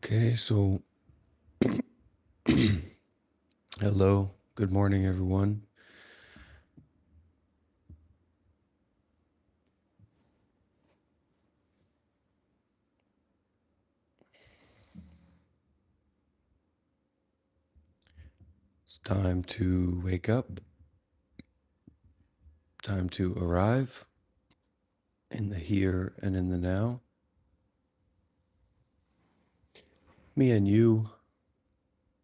Okay, so hello, good morning, everyone. It's time to wake up, time to arrive in the here and in the now. Me and you,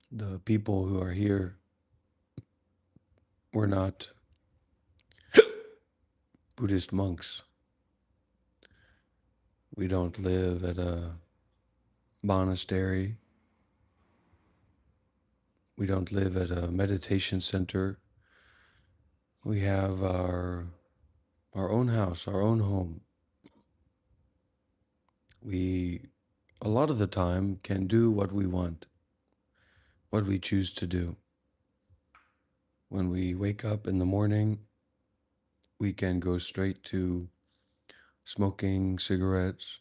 the people who are here, we're not Buddhist monks. We don't live at a monastery. We don't live at a meditation center. We have our own house, our own home. We, a lot of the time, can do what we want, what we choose to do. When we wake up in the morning, we can go straight to smoking cigarettes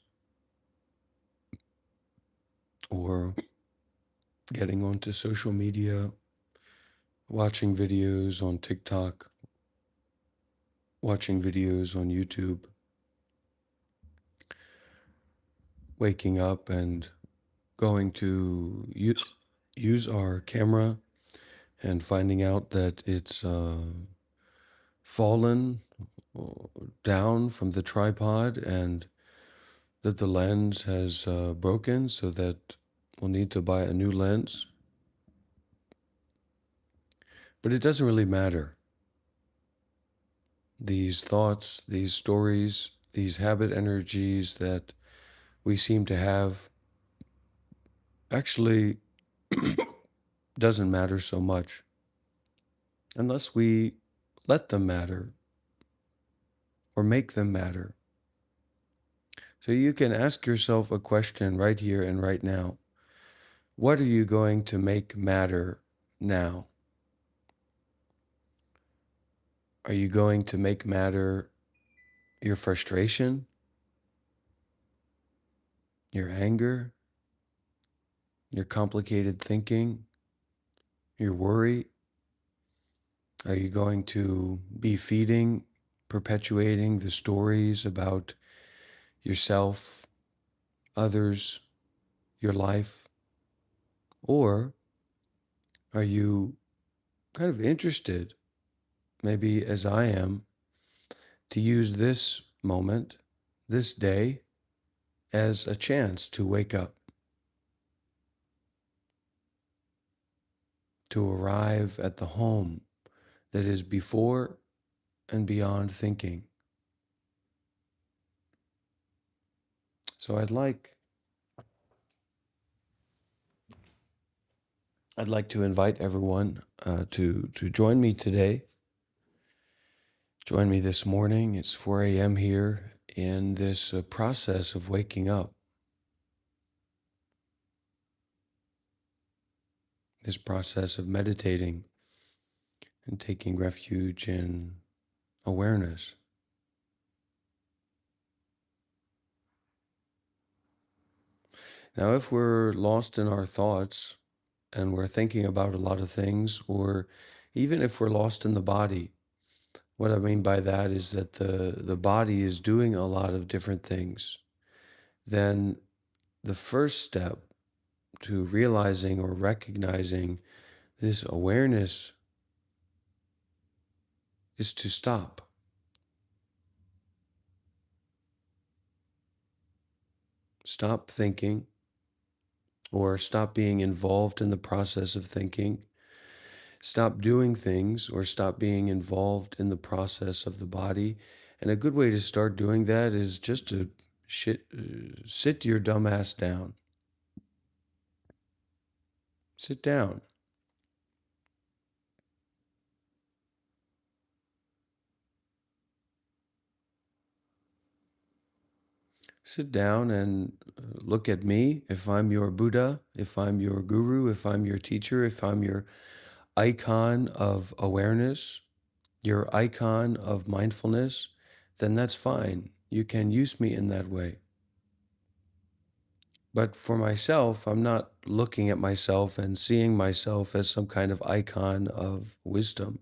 or getting onto social media, watching videos on TikTok, watching videos on YouTube, waking up and going to use our camera and finding out that it's fallen down from the tripod and that the lens has broken, so that we'll need to buy a new lens. But it doesn't really matter. These thoughts, these stories, these habit energies that we seem to have actually doesn't matter so much unless we let them matter or make them matter. So you can ask yourself a question right here and right now. What are you going to make matter now? Are you going to make matter your frustration, your anger, your complicated thinking, your worry? Are you going to be feeding, perpetuating the stories about yourself, others, your life? Or are you kind of interested, maybe as I am, to use this moment, this day, as a chance to wake up, to arrive at the home that is before and beyond thinking? So I'd like to invite everyone to join me today. Join me this morning. It's 4 a.m. here in this process of waking up, this process of meditating and taking refuge in awareness. Now, if we're lost in our thoughts and we're thinking about a lot of things, or even if we're lost in the body, what I mean by that is that the body is doing a lot of different things, then the first step to realizing or recognizing this awareness is to stop. Stop thinking, or stop being involved in the process of thinking. Stop doing things or stop being involved in the process of the body. And a good way to start doing that is just to sit your dumb ass down. Sit down. Sit down and look at me. If I'm your Buddha, if I'm your guru, if I'm your teacher, if I'm your icon of awareness, your icon of mindfulness, then that's fine. You can use me in that way. But for myself, I'm not looking at myself and seeing myself as some kind of icon of wisdom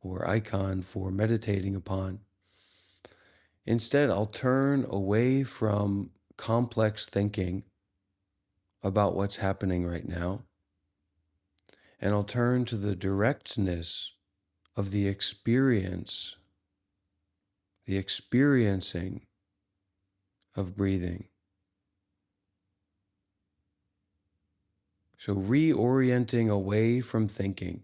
or icon for meditating upon. Instead, I'll turn away from complex thinking about what's happening right now, and I'll turn to the directness of the experience, the experiencing of breathing. So, reorienting away from thinking,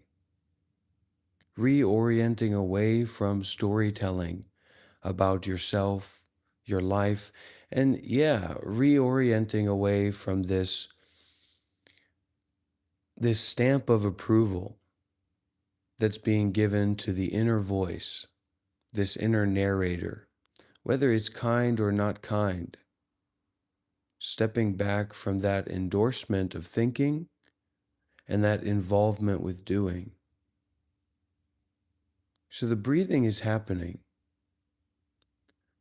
reorienting away from storytelling about yourself, your life, and yeah, reorienting away from this stamp of approval that's being given to the inner voice, this inner narrator, whether it's kind or not kind, stepping back from that endorsement of thinking and that involvement with doing. So the breathing is happening.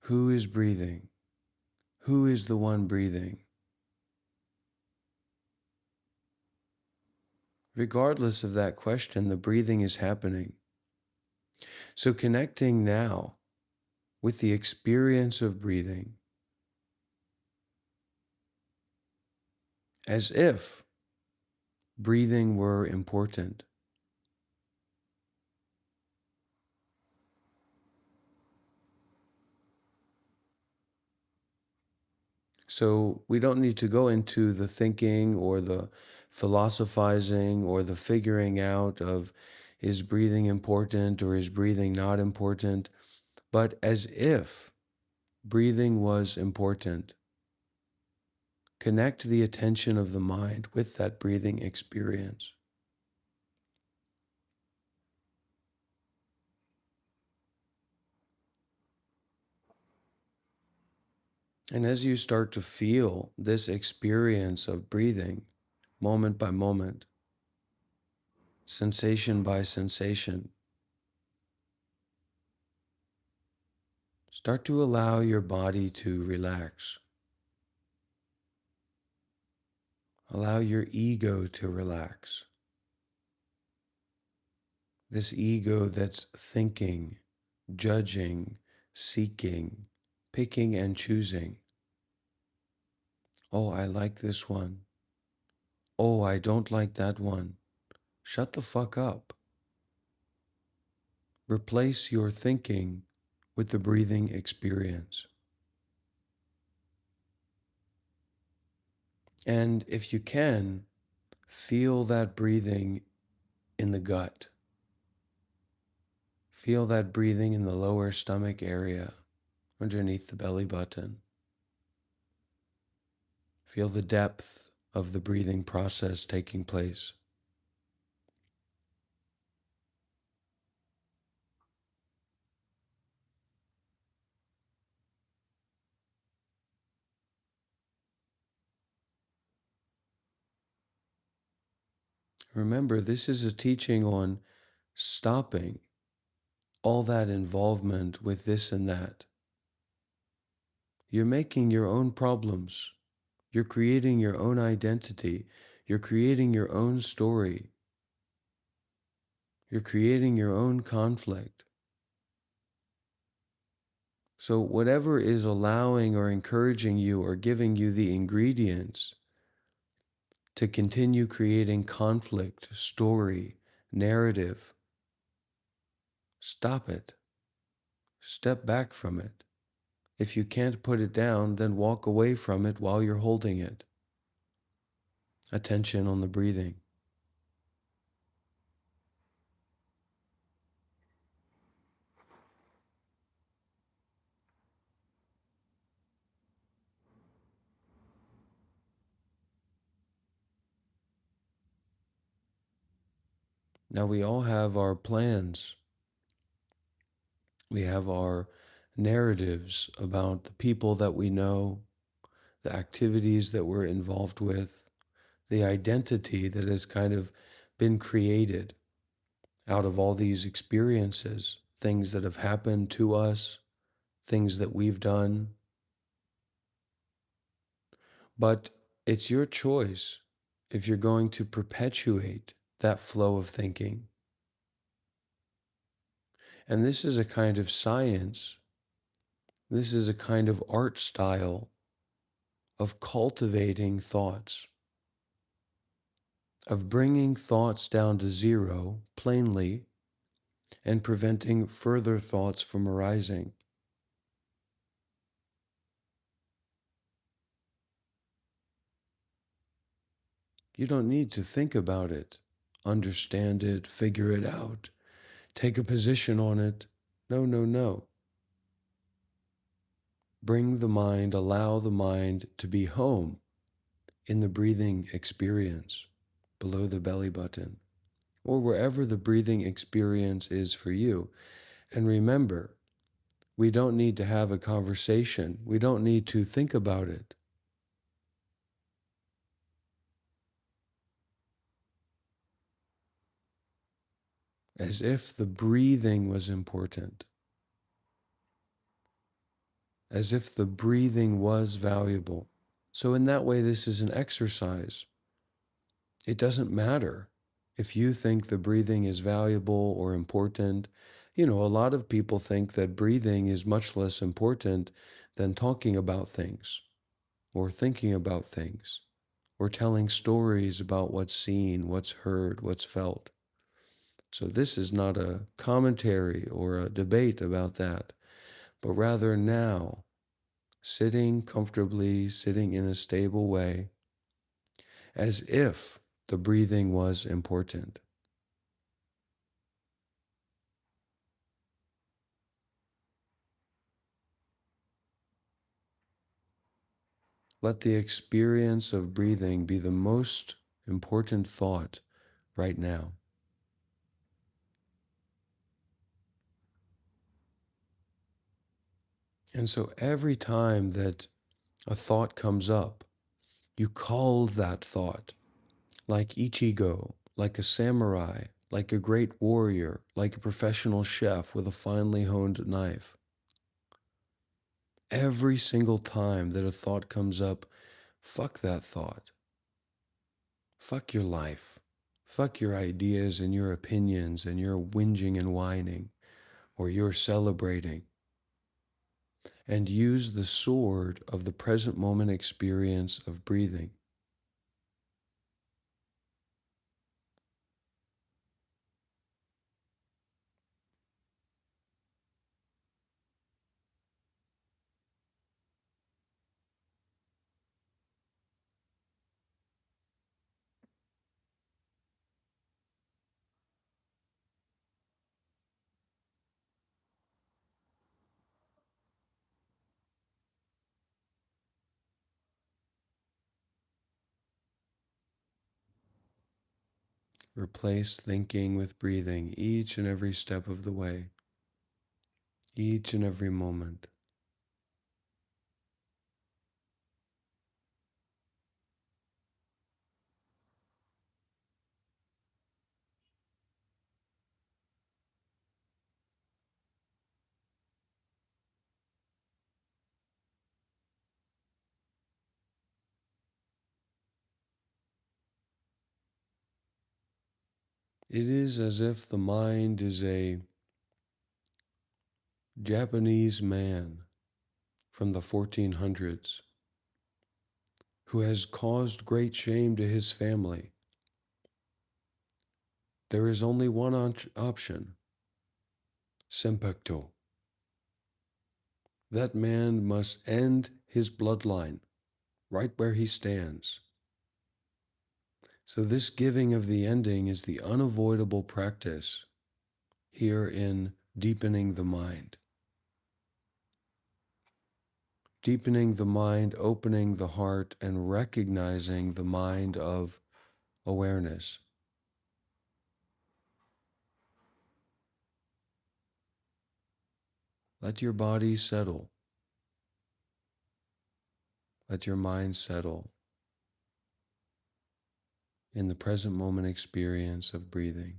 Who is breathing? Who is the one breathing? Regardless of that question, the breathing is happening. So connecting now with the experience of breathing as if breathing were important. So we don't need to go into the thinking or the philosophizing or the figuring out of is breathing important or is breathing not important, but as if breathing was important. Connect the attention of the mind with that breathing experience. And as you start to feel this experience of breathing, moment by moment, sensation by sensation, start to allow your body to relax. Allow your ego to relax. This ego that's thinking, judging, seeking, picking and choosing. Oh, I like this one. Oh, I don't like that one. Shut the fuck up. Replace your thinking with the breathing experience. And if you can, feel that breathing in the gut. Feel that breathing in the lower stomach area, underneath the belly button. Feel the depth of the breathing process taking place. Remember, this is a teaching on stopping all that involvement with this and that. You're making your own problems. You're creating your own identity. You're creating your own story. You're creating your own conflict. So, whatever is allowing or encouraging you or giving you the ingredients to continue creating conflict, story, narrative, stop it. Step back from it. If you can't put it down, then walk away from it while you're holding it. Attention on the breathing. Now, we all have our plans. We have our narratives about the people that we know, the activities that we're involved with, the identity that has kind of been created out of all these experiences, things that have happened to us, things that we've done. But it's your choice if you're going to perpetuate that flow of thinking. And this is a kind of science, this is a kind of art style of cultivating thoughts, of bringing thoughts down to zero plainly and preventing further thoughts from arising. You don't need to think about it, understand it, figure it out, take a position on it. No, no, no. Bring the mind, allow the mind to be home in the breathing experience below the belly button or wherever the breathing experience is for you. And remember, we don't need to have a conversation. We don't need to think about it. As if the breathing was important. As if the breathing was valuable. So in that way, this is an exercise. It doesn't matter if you think the breathing is valuable or important. You know, a lot of people think that breathing is much less important than talking about things or thinking about things or telling stories about what's seen, what's heard, what's felt. So this is not a commentary or a debate about that, but rather now, sitting comfortably, sitting in a stable way, as if the breathing was important. Let the experience of breathing be the most important thought right now. And so every time that a thought comes up, you call that thought like Ichigo, like a samurai, like a great warrior, like a professional chef with a finely honed knife. Every single time that a thought comes up, fuck that thought. Fuck your life. Fuck your ideas and your opinions and your whinging and whining or your celebrating. And use the sword of the present moment experience of breathing. Replace thinking with breathing each and every step of the way, each and every moment. It is as if the mind is a Japanese man from the 1400s who has caused great shame to his family. There is only one option, senpekto. That man must end his bloodline right where he stands. So this giving of the ending is the unavoidable practice here in deepening the mind. Deepening the mind, opening the heart, and recognizing the mind of awareness. Let your body settle. Let your mind settle in the present moment experience of breathing.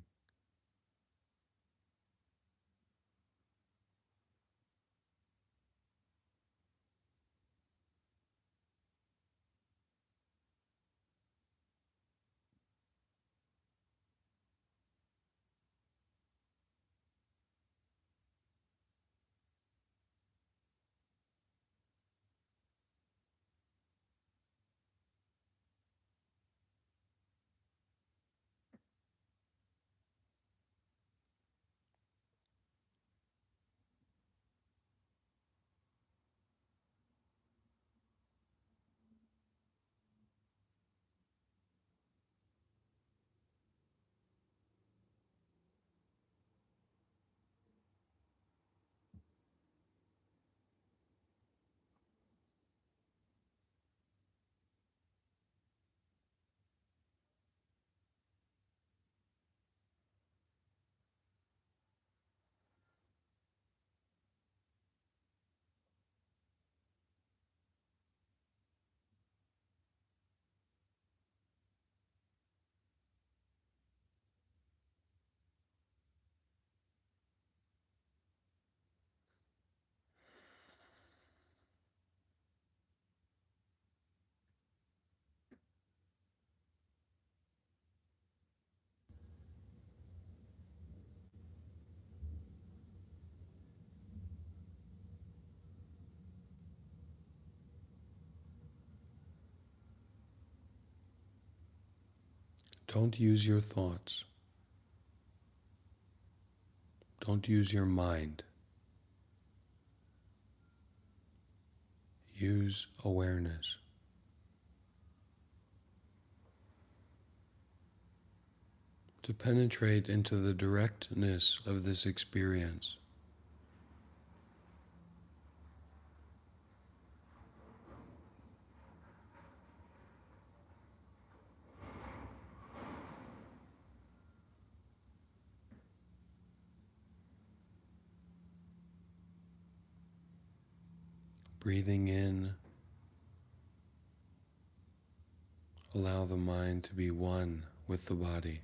Don't use your thoughts. Don't use your mind. Use awareness. To penetrate into the directness of this experience. Breathing in, allow the mind to be one with the body.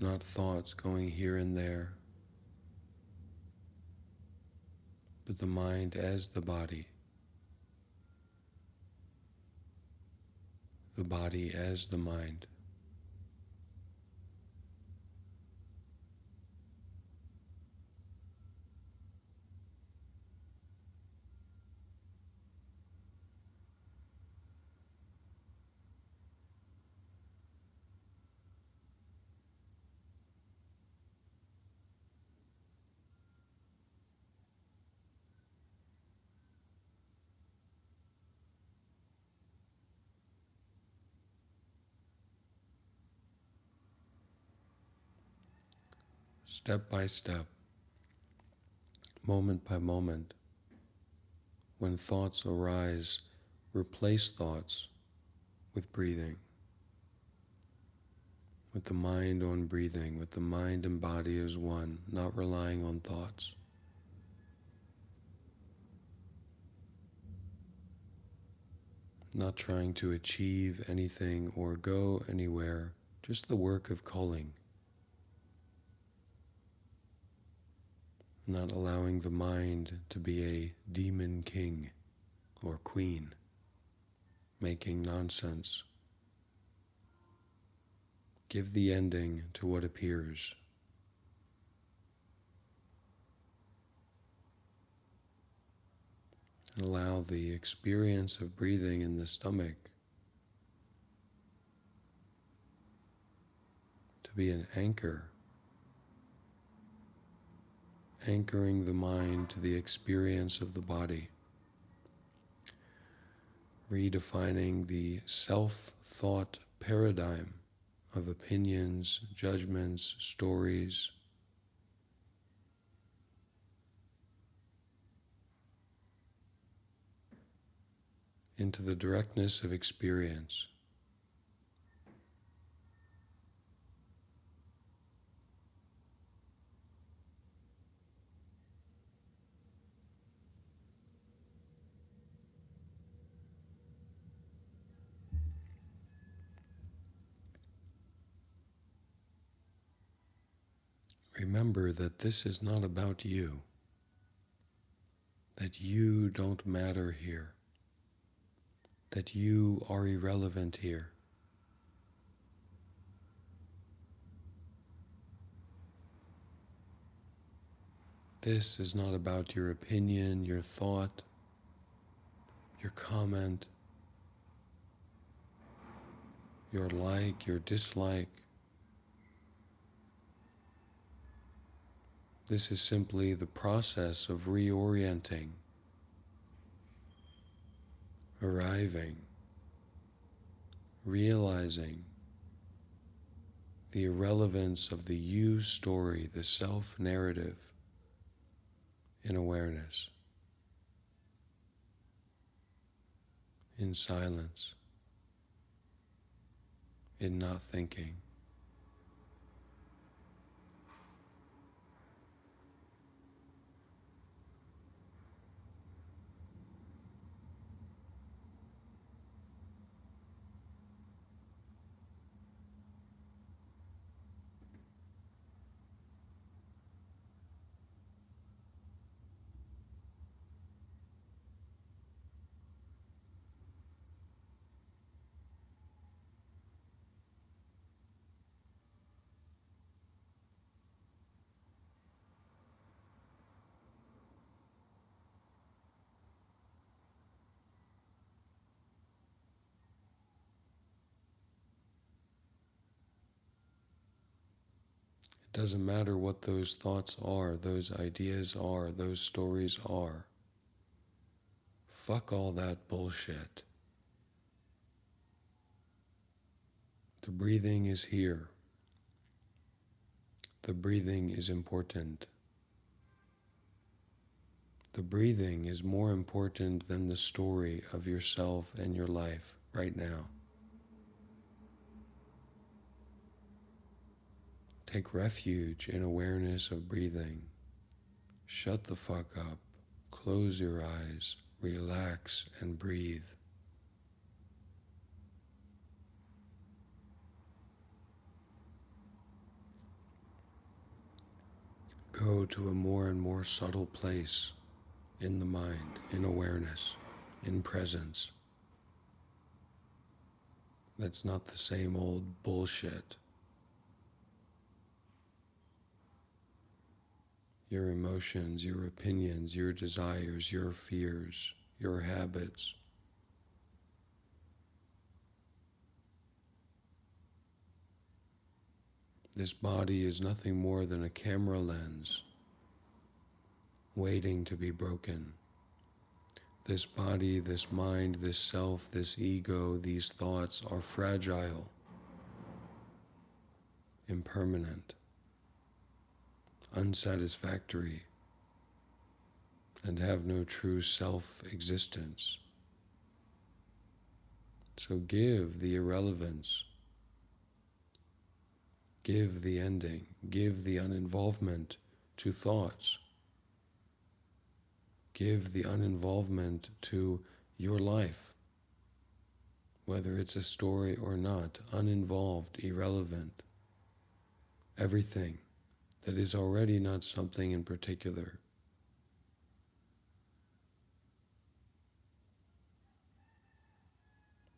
Not thoughts going here and there, but the mind as the body as the mind. Step by step, moment by moment, when thoughts arise, replace thoughts with breathing, with the mind on breathing, with the mind and body as one, not relying on thoughts. Not trying to achieve anything or go anywhere, just the work of culling. Not allowing the mind to be a demon king or queen, making nonsense. Give the ending to what appears. Allow the experience of breathing in the stomach to be an anchor, anchoring the mind to the experience of the body, redefining the self-thought paradigm of opinions, judgments, stories, into the directness of experience. Remember that this is not about you, that you don't matter here, that you are irrelevant here. This is not about your opinion, your thought, your comment, your like, your dislike. This is simply the process of reorienting, arriving, realizing the irrelevance of the you story, the self-narrative in awareness, in silence, in not thinking. It doesn't matter what those thoughts are, those ideas are, those stories are. Fuck all that bullshit. The breathing is here. The breathing is important. The breathing is more important than the story of yourself and your life right now. Take refuge in awareness of breathing. Shut the fuck up. Close your eyes. Relax and breathe. Go to a more and more subtle place in the mind, in awareness, in presence. That's not the same old bullshit. Your emotions, your opinions, your desires, your fears, your habits. This body is nothing more than a camera lens waiting to be broken. This body, this mind, this self, this ego, these thoughts are fragile, impermanent, unsatisfactory, and have no true self-existence. So give the irrelevance, give the ending, give the uninvolvement to thoughts. Give the uninvolvement to your life, whether it's a story or not, uninvolved, irrelevant. Everything that is already not something in particular.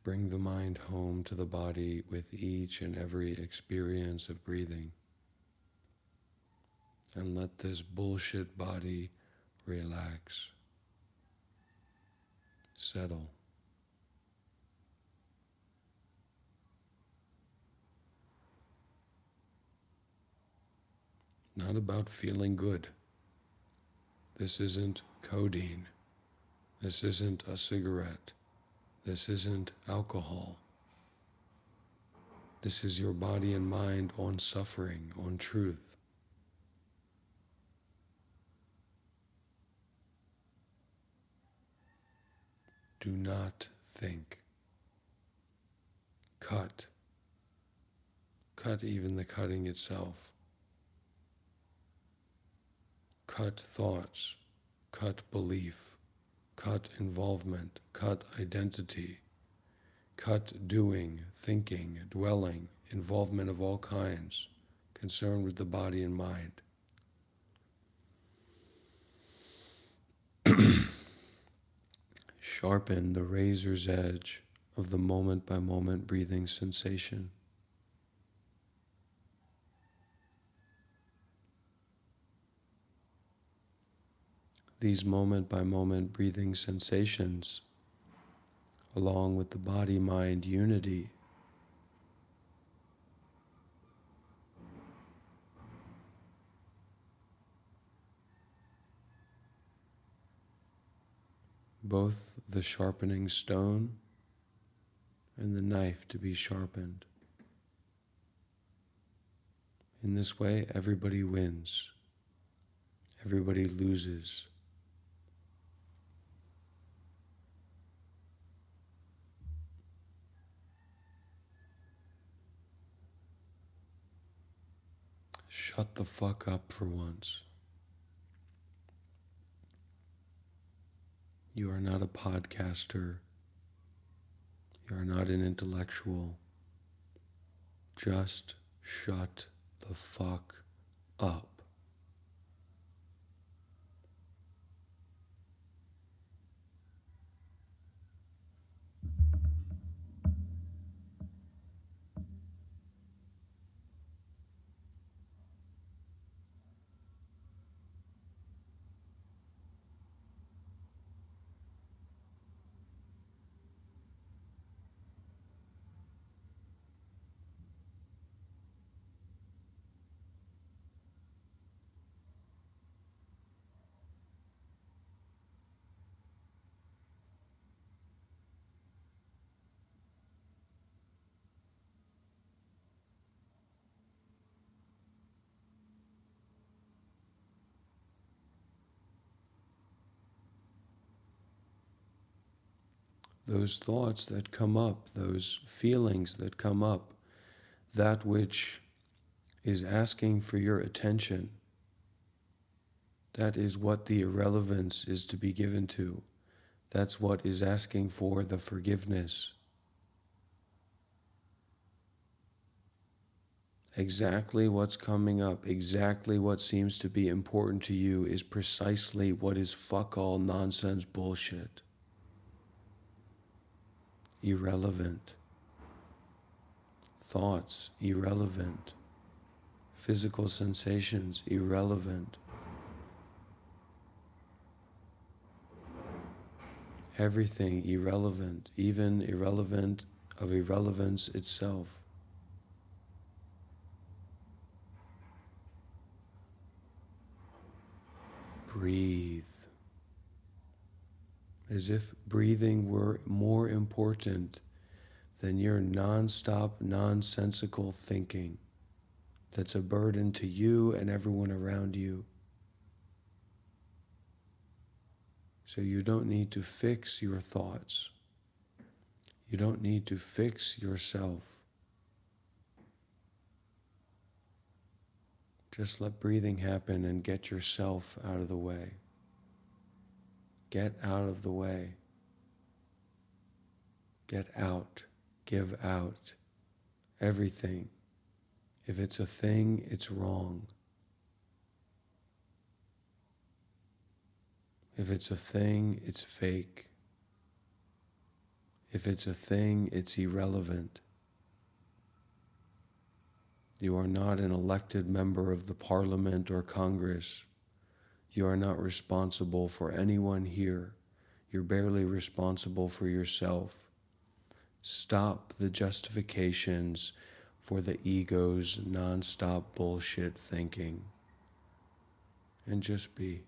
Bring the mind home to the body with each and every experience of breathing. And let this bullshit body relax, settle. Not about feeling good. This isn't codeine. This isn't a cigarette. This isn't alcohol. This is your body and mind on suffering, on truth. Do not think. Cut. Cut even the cutting itself. Cut thoughts. Cut belief. Cut involvement. Cut identity. Cut doing, thinking, dwelling, involvement of all kinds, concerned with the body and mind. Sharpen the razor's edge of the moment-by-moment breathing sensation. These moment-by-moment breathing sensations, along with the body-mind unity, both the sharpening stone and the knife to be sharpened. In this way, everybody wins. Everybody loses. Shut the fuck up for once. You are not a podcaster. You are not an intellectual. Just shut the fuck up. those thoughts that come up, those feelings that come up, that which is asking for your attention, that is what the irrelevance is to be given to. That's what is asking for the forgiveness. Exactly what's coming up, exactly what seems to be important to you is precisely what is fuck all nonsense bullshit. Irrelevant. Thoughts, irrelevant. Physical sensations, irrelevant. Everything irrelevant, even irrelevant of irrelevance itself. Breathe. As if breathing were more important than your non-stop, nonsensical thinking that's a burden to you and everyone around you. So you don't need to fix your thoughts. You don't need to fix yourself. Just let breathing happen and get yourself out of the way. Get out of the way. Get out. Give out. Everything. If it's a thing, it's wrong. If it's a thing, it's fake. If it's a thing, it's irrelevant. You are not an elected member of the Parliament or Congress. You are not responsible for anyone here. You're barely responsible for yourself. Stop the justifications for the ego's nonstop bullshit thinking and just be.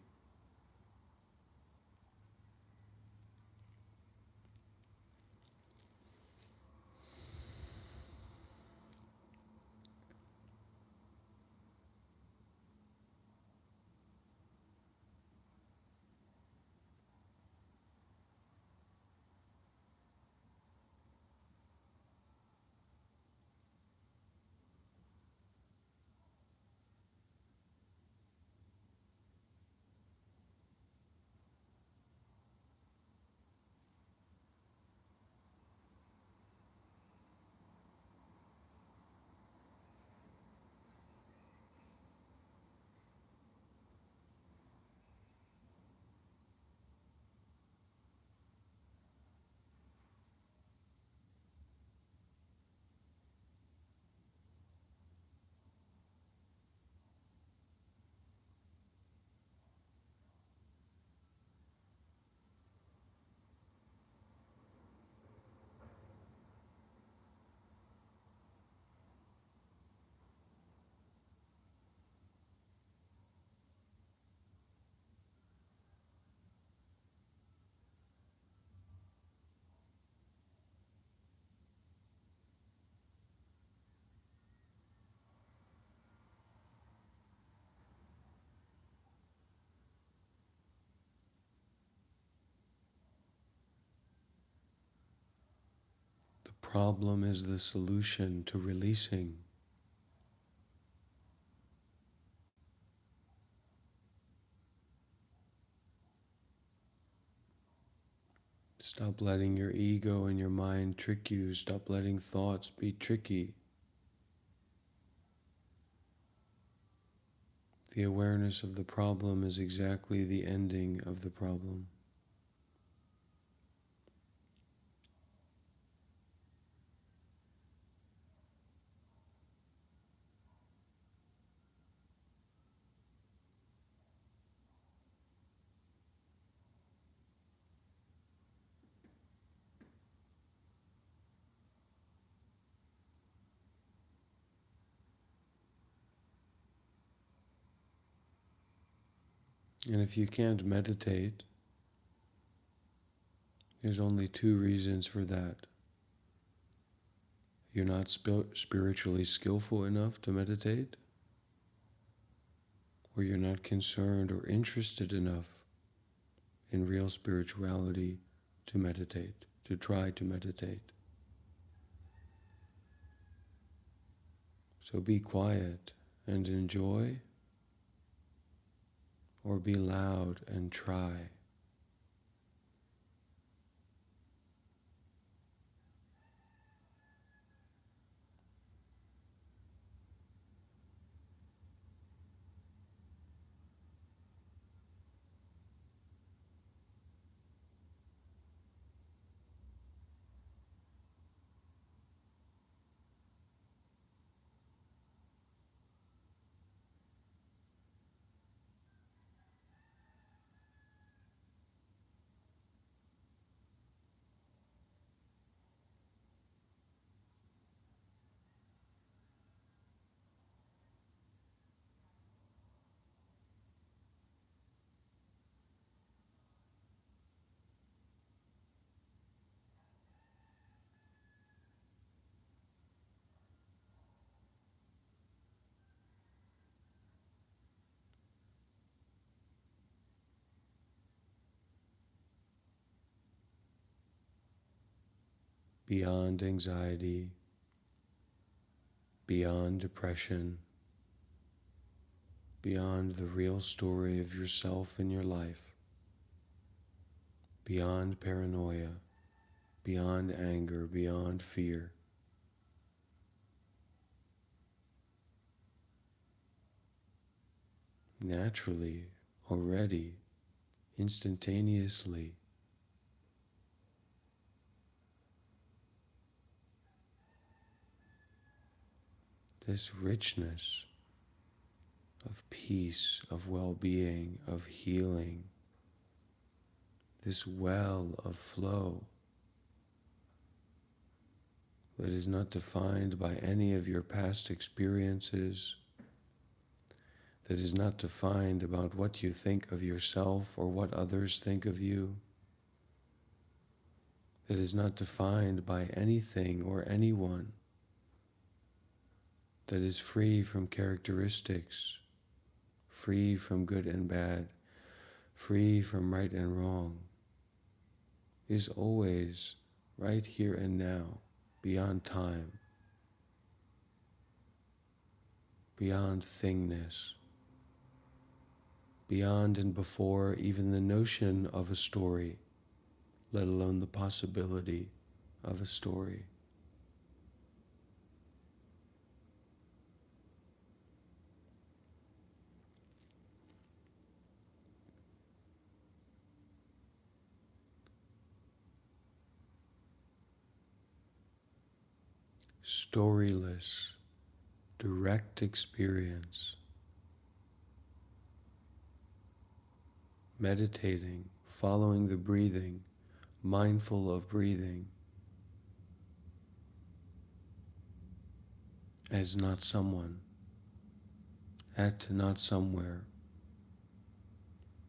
The problem is the solution to releasing. Stop letting your ego and your mind trick you. Stop letting thoughts be tricky. The awareness of the problem is exactly the ending of the problem. And if you can't meditate, there's only two reasons for that. You're not spiritually skillful enough to meditate, or you're not concerned or interested enough in real spirituality to meditate. to try to meditate. So be quiet and enjoy, or be loud and try. Beyond anxiety, beyond depression, beyond the real story of yourself and your life, beyond paranoia, beyond anger, beyond fear. Naturally, already, instantaneously, this richness of peace, of well-being, of healing, this well of flow that is not defined by any of your past experiences, that is not defined about what you think of yourself or what others think of you, that is not defined by anything or anyone, that is free from characteristics, free from good and bad, free from right and wrong, is always right here and now, beyond time, beyond thingness, beyond and before even the notion of a story, let alone the possibility of a story. Storyless, direct experience, meditating, following the breathing, mindful of breathing, as not someone, at not somewhere,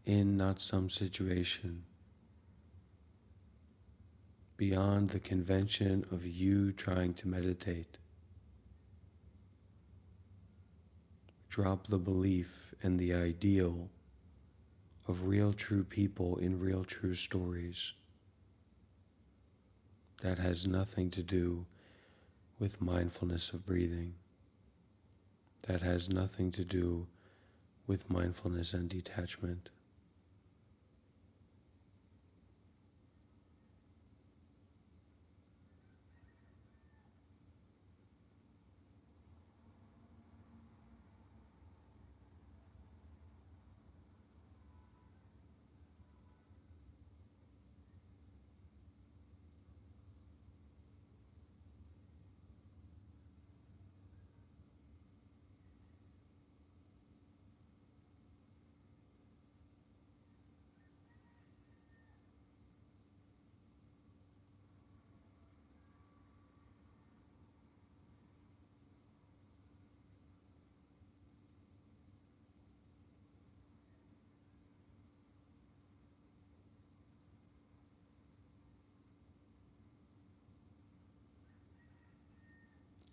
in not some situation, beyond the convention of you trying to meditate. Drop the belief and the ideal of real true people in real true stories. That has nothing to do with mindfulness of breathing. That has nothing to do with mindfulness and detachment.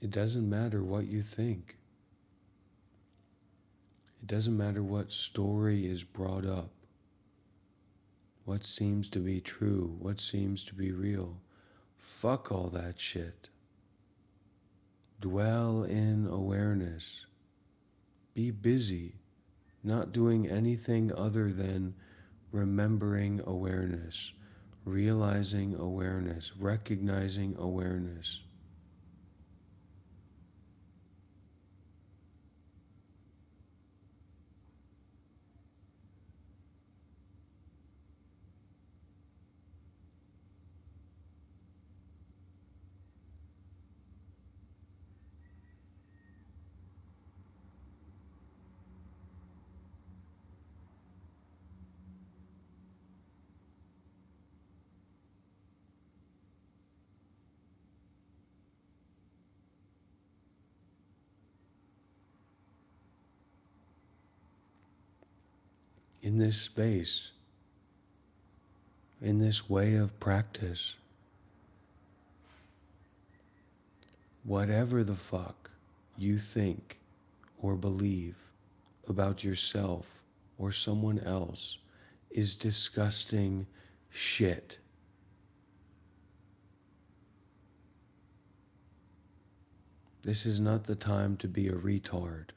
It doesn't matter what you think. It doesn't matter what story is brought up, what seems to be true, what seems to be real, Fuck all that shit. Dwell in awareness. Be busy, not doing anything other than remembering awareness, realizing awareness, recognizing awareness. In this space, in this way of practice, whatever the fuck you think or believe about yourself or someone else is disgusting shit. This is not the time to be a retard.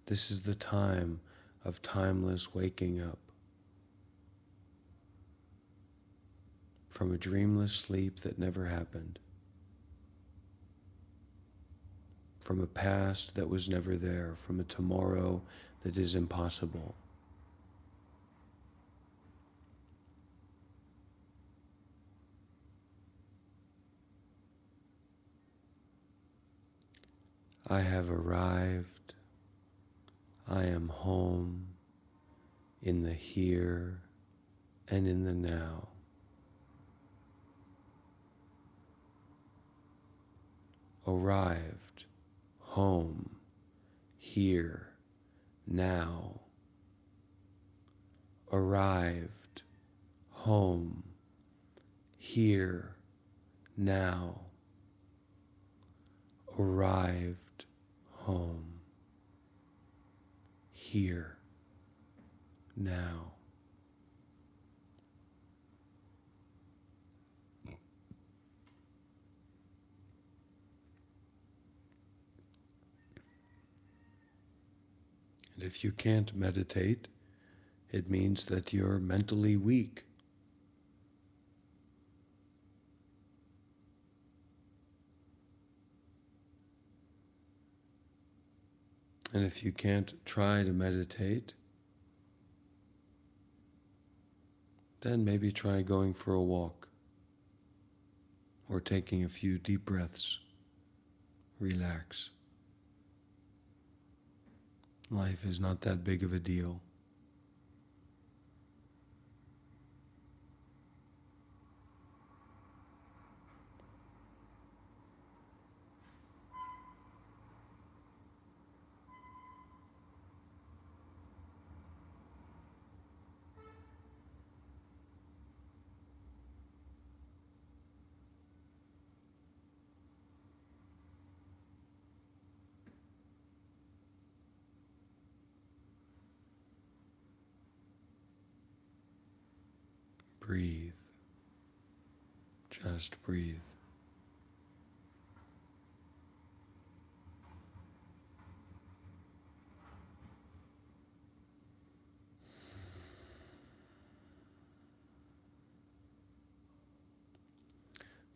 This is the time of timeless waking up from a dreamless sleep that never happened, from a past that was never there, from a tomorrow that is impossible. I have arrived. I am home in the here and in the now. Arrived, home, here, now. Arrived, home, here, now. Arrived, home, here, now. And if you can't meditate, it means that you're mentally weak. And if you can't try to meditate, then maybe try going for a walk or taking a few deep breaths. Relax. Life is not that big of a deal. Breathe. Just breathe.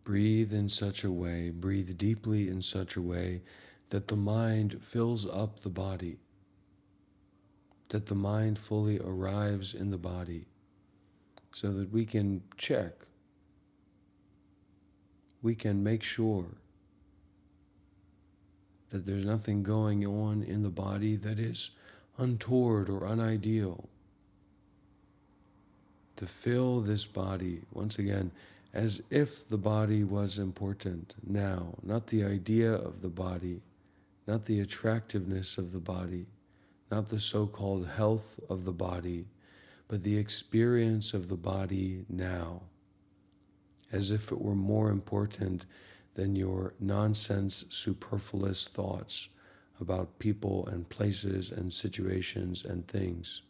Breathe in such a way, breathe deeply in such a way that the mind fills up the body, that the mind fully arrives in the body, so that we can check, we can make sure that there's nothing going on in the body that is untoward or unideal. To fill this body, once again, as if the body was important now, not the idea of the body, not the attractiveness of the body, not the so-called health of the body, but the experience of the body now, as if it were more important than your nonsense, superfluous thoughts about people and places and situations and things.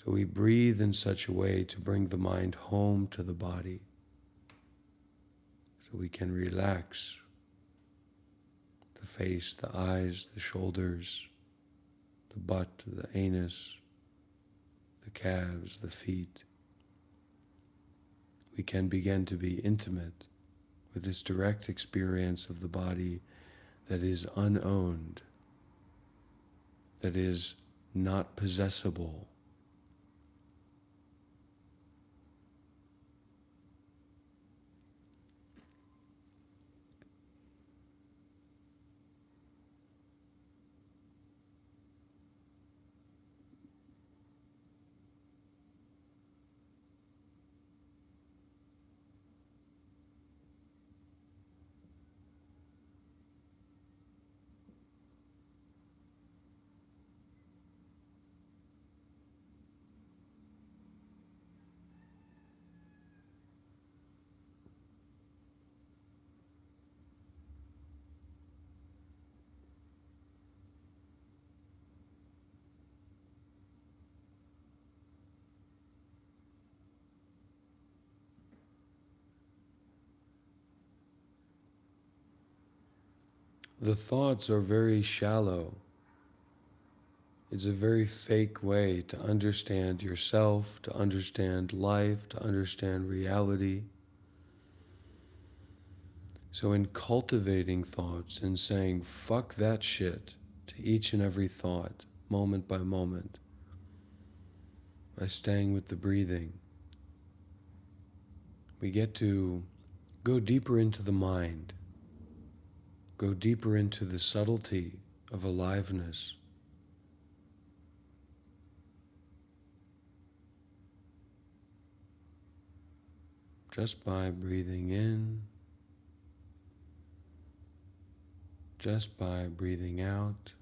So we breathe in such a way to bring the mind home to the body, so we can relax the face, the eyes, the shoulders, the butt, the anus, the calves, the feet. We can begin to be intimate with this direct experience of the body that is unowned, that is not possessible. The thoughts are very shallow. It's a very fake way to understand yourself, to understand life, to understand reality. So in cultivating thoughts and saying, fuck that shit, to each and every thought, moment by moment, by staying with the breathing, we get to go deeper into the mind, go deeper into the subtlety of aliveness. Just by breathing in, just by breathing out.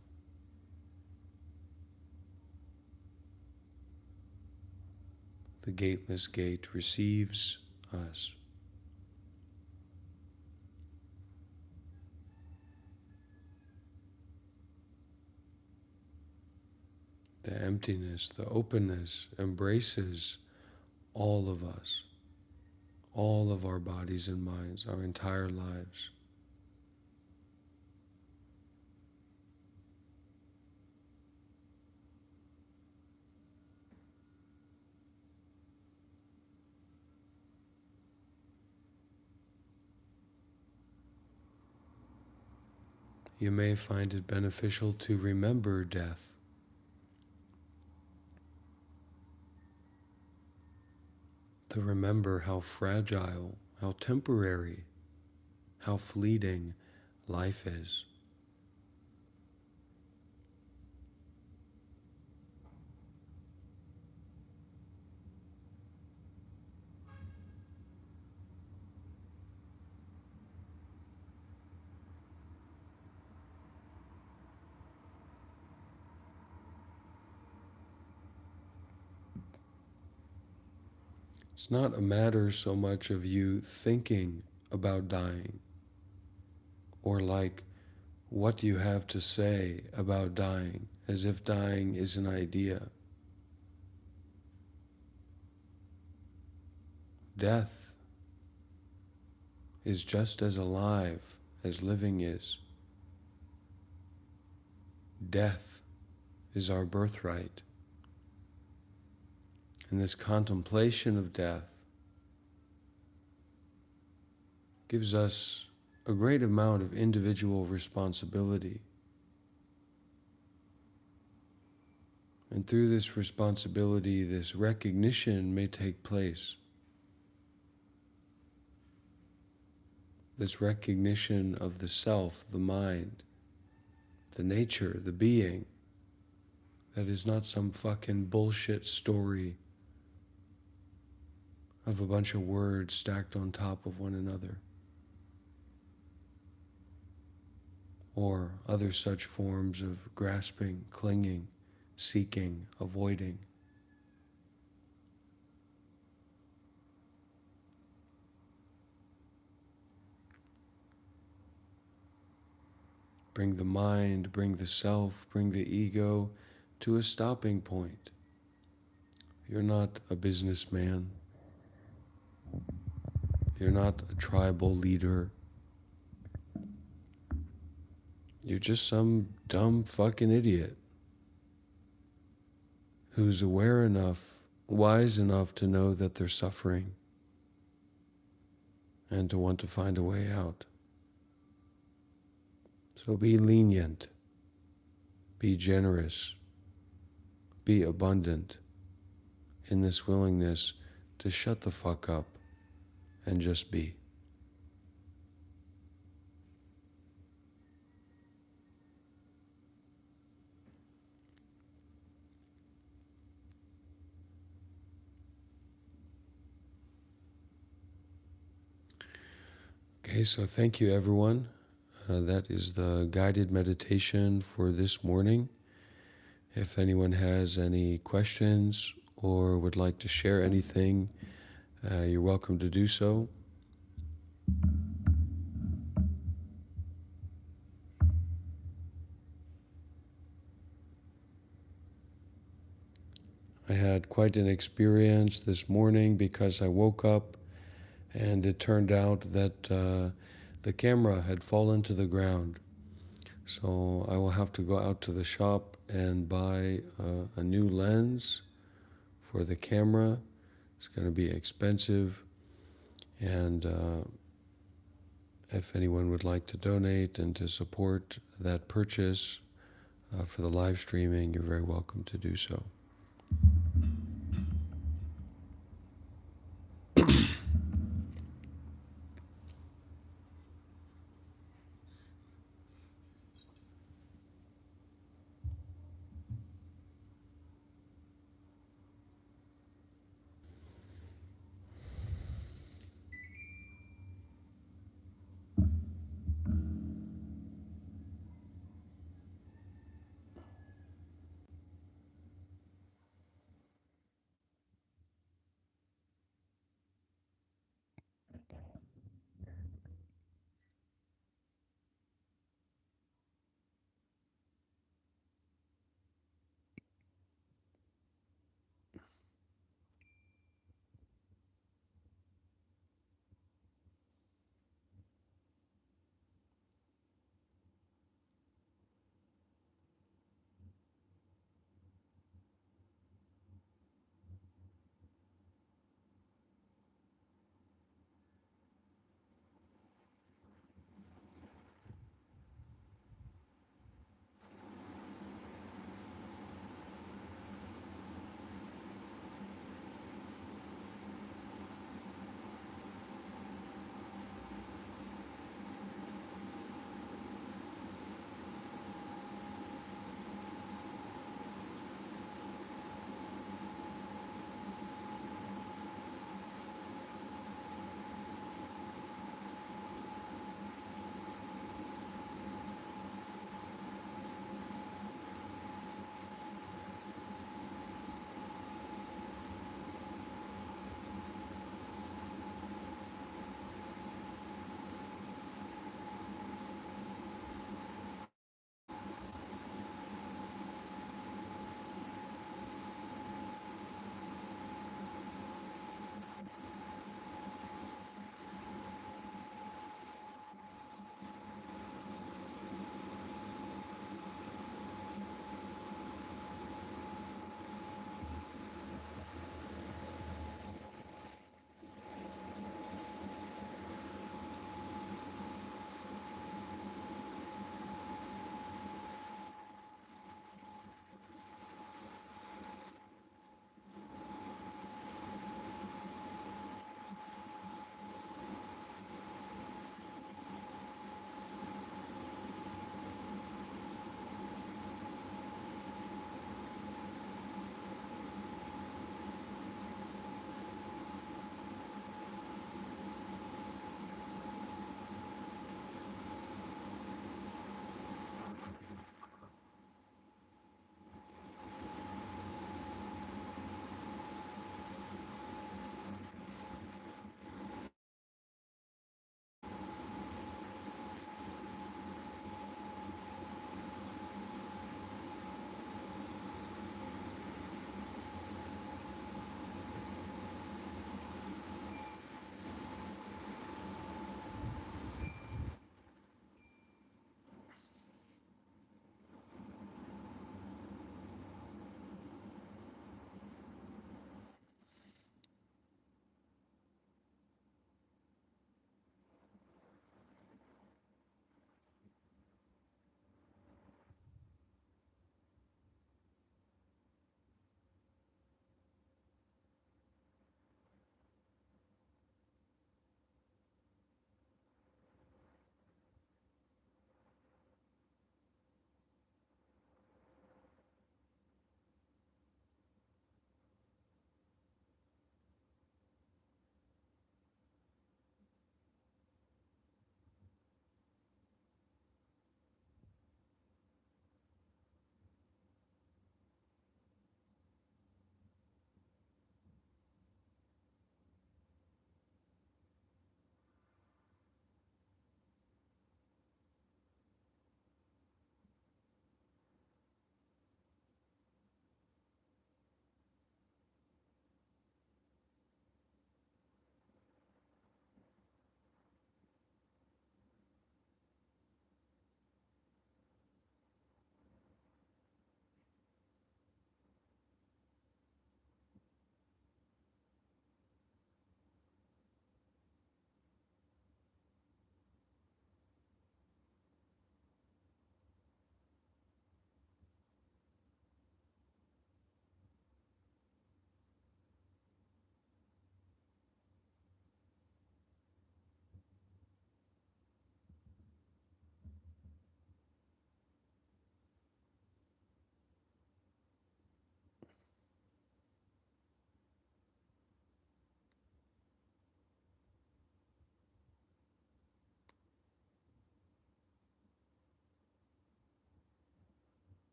The gateless gate receives us. The emptiness, the openness embraces all of us, all of our bodies and minds, our entire lives. You may find it beneficial to remember death. To remember how fragile, how temporary, how fleeting life is. It's not a matter so much of you thinking about dying, or like, what do you have to say about dying, as if dying is an idea. Death is just as alive as living is. Death is our birthright. And this contemplation of death gives us a great amount of individual responsibility. And through this responsibility, this recognition may take place. This recognition of the self, the mind, the nature, the being, that is not some fucking bullshit story of a bunch of words stacked on top of one another, or other such forms of grasping, clinging, seeking, avoiding. Bring the mind, bring the self, bring the ego to a stopping point. You're not a businessman. You're not a tribal leader. You're just some dumb fucking idiot who's aware enough, wise enough to know that they're suffering and to want to find a way out. So be lenient, be generous, be abundant in this willingness to shut the fuck up and just be. Okay, so thank you everyone. That is the guided meditation for this morning. If anyone has any questions or would like to share anything, you're welcome to do so. I had quite an experience this morning because I woke up and it turned out that the camera had fallen to the ground. So I will have to go out to the shop and buy a new lens for the camera. It's going to be expensive, and if anyone would like to donate and to support that purchase for the live streaming, you're very welcome to do so.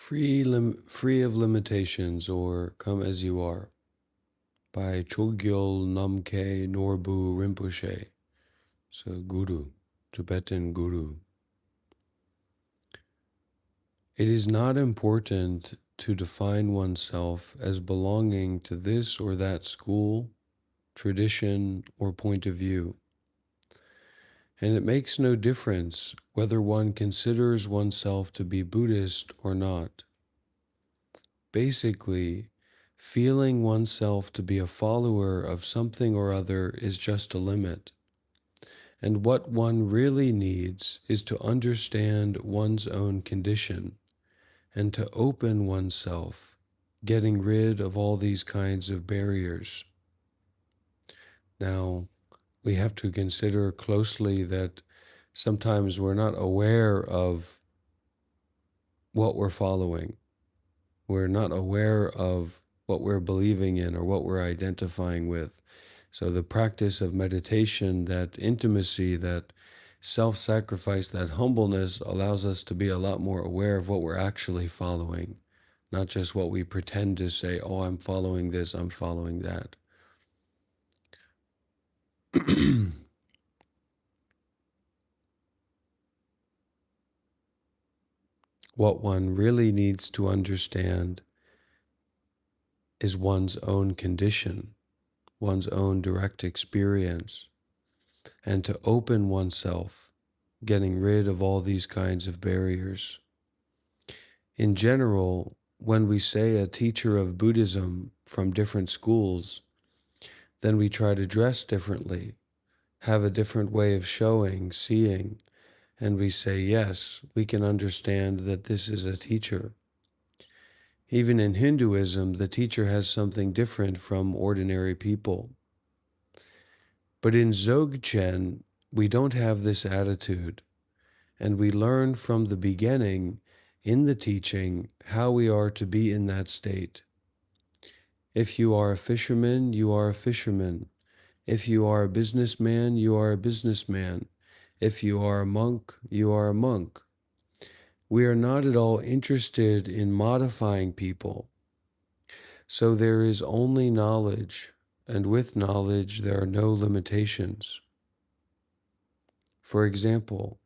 Free of limitations, or come as you are, by Chogyal Namkhe Norbu Rinpoche, so Guru, Tibetan Guru. It is not important to define oneself as belonging to this or that school, tradition, or point of view. And it makes no difference whether one considers oneself to be Buddhist or not. Basically, feeling oneself to be a follower of something or other is just a limit. And what one really needs is to understand one's own condition and to open oneself, getting rid of all these kinds of barriers. Now, we have to consider closely that sometimes we're not aware of what we're following. We're not aware of what we're believing in or what we're identifying with. So the practice of meditation, that intimacy, that self-sacrifice, that humbleness allows us to be a lot more aware of what we're actually following, not just what we pretend to say, oh, I'm following this, I'm following that. What one really needs to understand is one's own condition, one's own direct experience, and to open oneself, getting rid of all these kinds of barriers. In general, when we say a teacher of Buddhism from different schools, then we try to dress differently, have a different way of showing, seeing, and we say, yes, we can understand that this is a teacher. Even in Hinduism, the teacher has something different from ordinary people. But in Dzogchen, we don't have this attitude, and we learn from the beginning in the teaching how we are to be in that state. If you are a fisherman, you are a fisherman. If you are a businessman, you are a businessman. If you are a monk, you are a monk. We are not at all interested in modifying people. So there is only knowledge, and with knowledge there are no limitations. For example,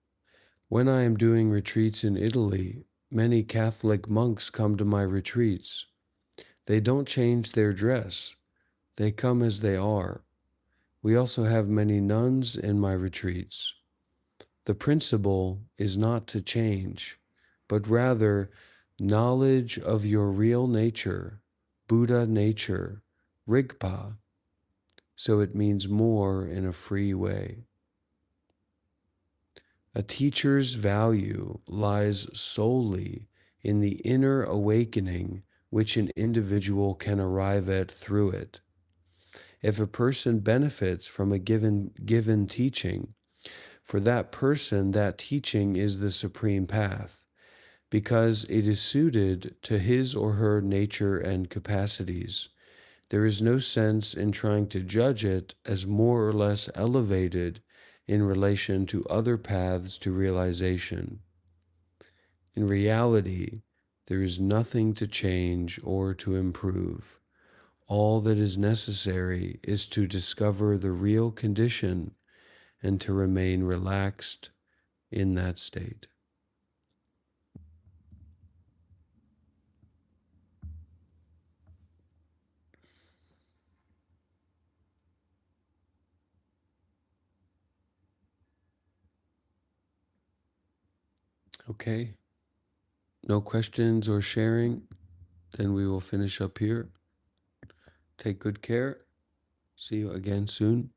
when I am doing retreats in Italy, many Catholic monks come to my retreats. They don't change their dress. They come as they are. We also have many nuns in my retreats. The principle is not to change, but rather knowledge of your real nature, Buddha nature, Rigpa. So it means more in a free way. A teacher's value lies solely in the inner awakening which an individual can arrive at through it. If a person benefits from a given teaching, for that person, that teaching is the supreme path, because it is suited to his or her nature and capacities. There is no sense in trying to judge it as more or less elevated in relation to other paths to realization. In reality, there is nothing to change or to improve. All that is necessary is to discover the real condition and to remain relaxed in that state. Okay, no questions or sharing? Then we will finish up here. Take good care. See you again soon.